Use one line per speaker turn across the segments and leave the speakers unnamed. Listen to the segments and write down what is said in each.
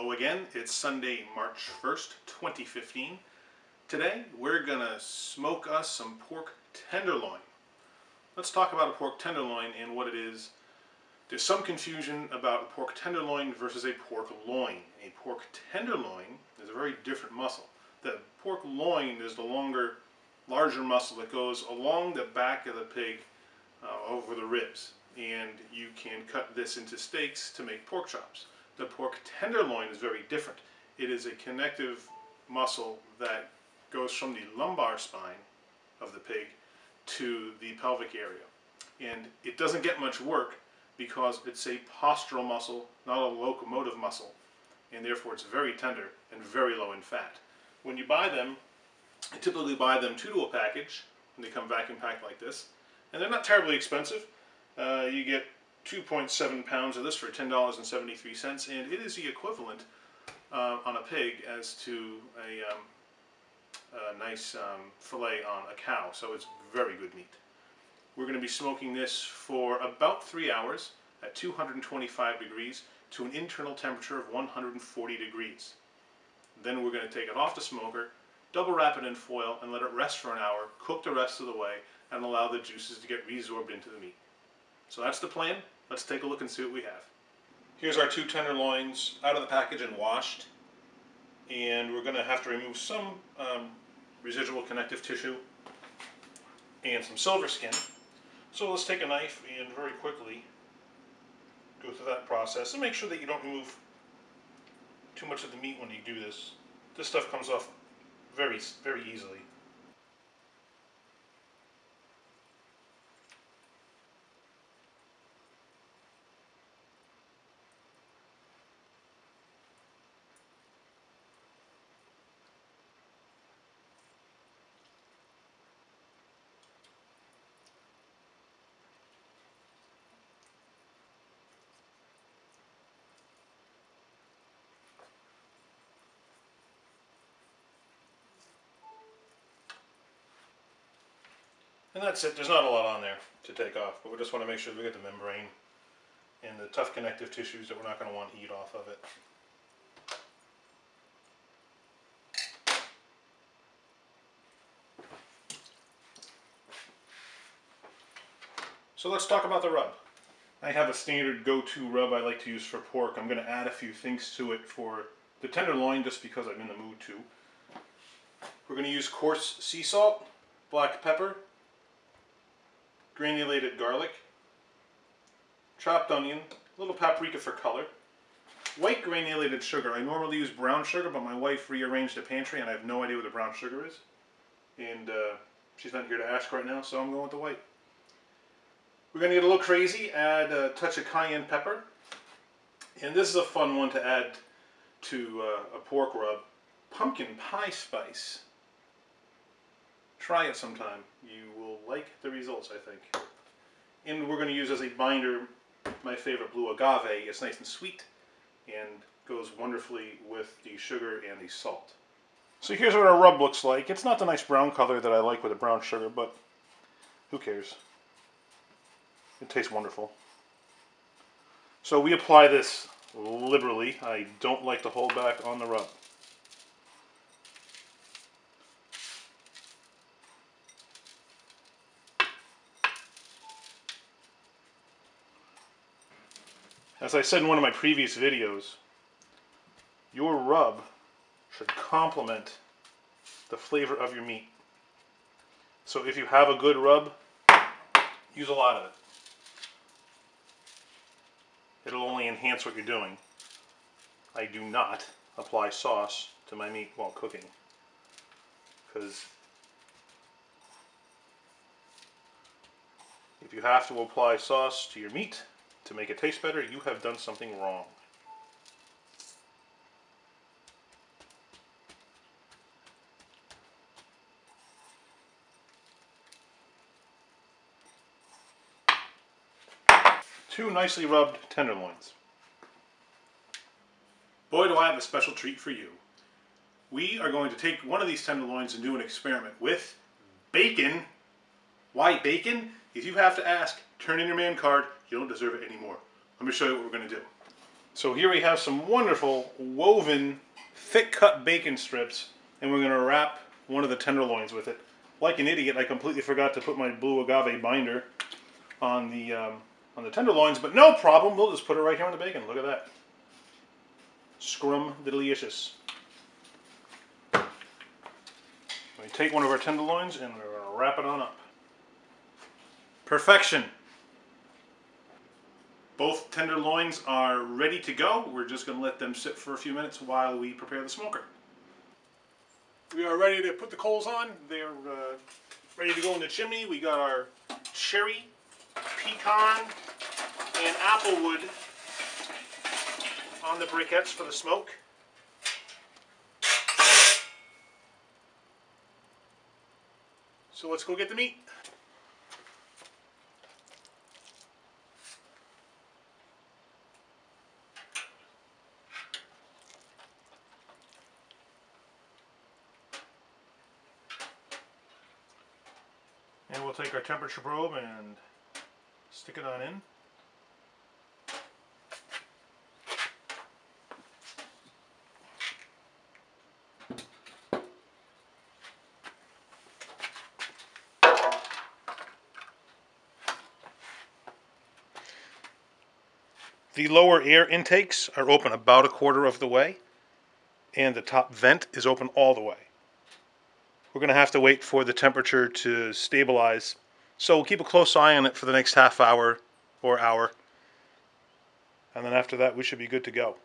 Hello again, it's Sunday, March 1st, 2015. Today we're gonna smoke us some pork tenderloin. Let's talk about a pork tenderloin and what it is. There's some confusion about a pork tenderloin versus a pork loin. A pork tenderloin is a very different muscle. The pork loin is the longer, larger muscle that goes along the back of the pig over the ribs. And you can cut this into steaks to make pork chops. The pork tenderloin is very different. It is a connective muscle that goes from the lumbar spine of the pig to the pelvic area. And it doesn't get much work because it's a postural muscle, not a locomotive muscle. And therefore it's very tender and very low in fat. When you buy them, I typically buy them 2 to a package, and they come vacuum packed like this. And they're not terribly expensive. You get 2.7 pounds of this for $10.73, and it is the equivalent on a pig as to a nice fillet on a cow, so it's very good meat. We're going to be smoking this for about 3 hours at 225 degrees to an internal temperature of 140 degrees. Then we're going to take it off the smoker, double wrap it in foil, and let it rest for an hour, cook the rest of the way, and allow the juices to get resorbed into the meat. So that's the plan. Let's take a look and see what we have. Here's our 2 tenderloins out of the package and washed. And we're going to have to remove some residual connective tissue and some silver skin. So let's take a knife and very quickly go through that process and make sure that you don't remove too much of the meat when you do this. This stuff comes off very, very easily. And that's it. There's not a lot on there to take off, but we just want to make sure we get the membrane and the tough connective tissues that we're not going to want to eat off of it. So let's talk about the rub. I have a standard go-to rub I like to use for pork. I'm going to add a few things to it for the tenderloin just because I'm in the mood to. We're going to use coarse sea salt, black pepper, granulated garlic, chopped onion, a little paprika for color, white granulated sugar. I normally use brown sugar, but my wife rearranged the pantry and I have no idea what the brown sugar is. And she's not here to ask right now, so I'm going with the white. We're going to get a little crazy, add a touch of cayenne pepper. And this is a fun one to add to a pork rub. Pumpkin pie spice. Try it sometime. You will like the results, I think. And we're going to use as a binder my favorite blue agave. It's nice and sweet and goes wonderfully with the sugar and the salt. So here's what our rub looks like. It's not the nice brown color that I like with the brown sugar, but who cares? It tastes wonderful. So we apply this liberally. I don't like to hold back on the rub. As I said in one of my previous videos, your rub should complement the flavor of your meat. So if you have a good rub, use a lot of it. It'll only enhance what you're doing. I do not apply sauce to my meat while cooking, because if you have to apply sauce to your meat to make it taste better, you have done something wrong. Two nicely rubbed tenderloins. Boy, do I have a special treat for you. We are going to take one of these tenderloins and do an experiment with bacon. Why bacon? If you have to ask, turn in your man card. You don't deserve it anymore. Let me show you what we're going to do. So here we have some wonderful woven thick cut bacon strips, and we're going to wrap one of the tenderloins with it. Like an idiot, I completely forgot to put my blue agave binder on the tenderloins, but no problem. We'll just put it right here on the bacon. Look at that. Scrum-delicious. We take one of our tenderloins and we're going to wrap it on up. Perfection. Both tenderloins are ready to go. We're just going to let them sit for a few minutes while we prepare the smoker. We are ready to put the coals on. They're ready to go in the chimney. We got our cherry, pecan, and applewood on the briquettes for the smoke. So let's go get the meat. And we'll take our temperature probe and stick it on in. The lower air intakes are open about a quarter of the way, and the top vent is open all the way. We're going to have to wait for the temperature to stabilize, so we'll keep a close eye on it for the next half hour or hour, and then after that we should be good to go.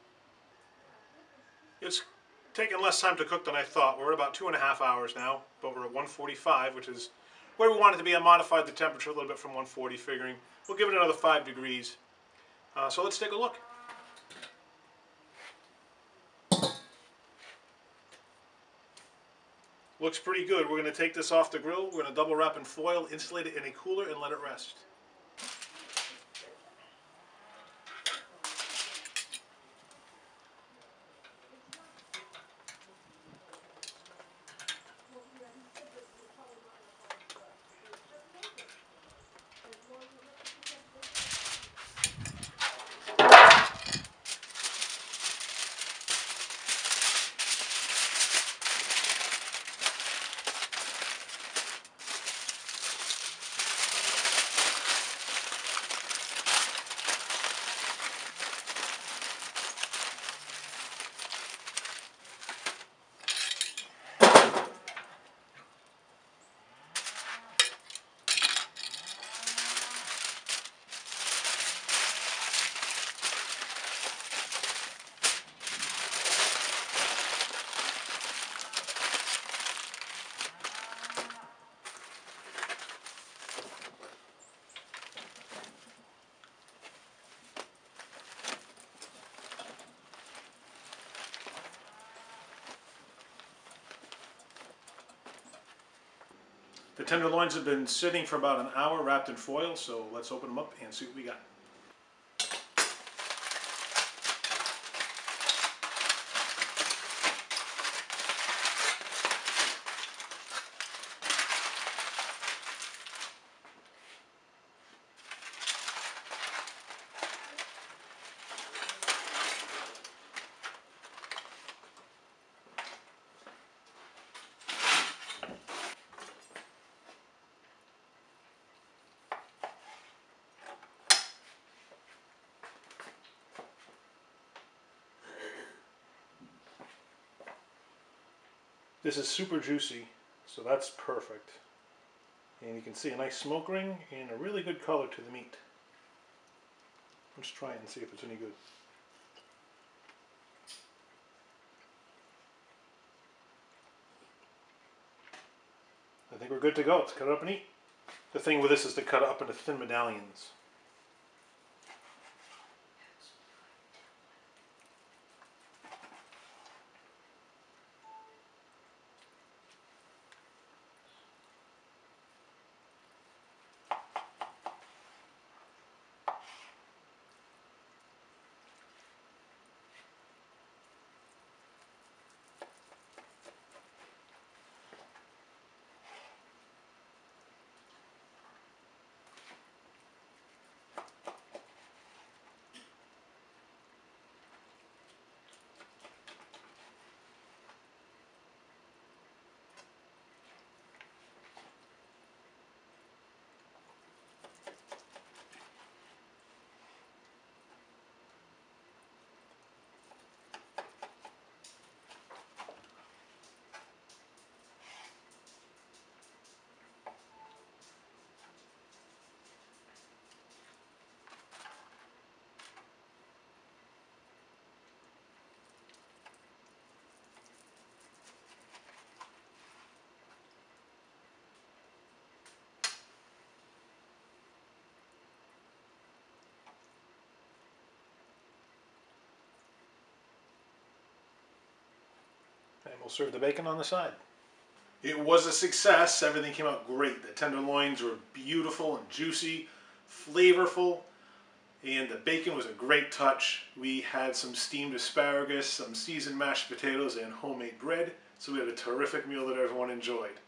It's taken less time to cook than I thought. We're at about 2.5 hours now, but we're at 145, which is where we want it to be. I modified the temperature a little bit from 140, figuring we'll give it another 5 degrees. So let's take a look. Looks pretty good. We're going to take this off the grill. We're going to double wrap in foil, insulate it in a cooler, and let it rest. The tenderloins have been sitting for about an hour wrapped in foil, so let's open them up and see what we got. This is super juicy, so that's perfect. And you can see a nice smoke ring and a really good color to the meat. Let's try it and see if it's any good. I think we're good to go. Let's cut it up and eat. The thing with this is to cut it up into thin medallions. And we'll serve the bacon on the side. It was a success. Everything came out great. The tenderloins were beautiful and juicy, flavorful, and the bacon was a great touch. We had some steamed asparagus, some seasoned mashed potatoes, and homemade bread, so we had a terrific meal that everyone enjoyed.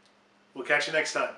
We'll catch you next time.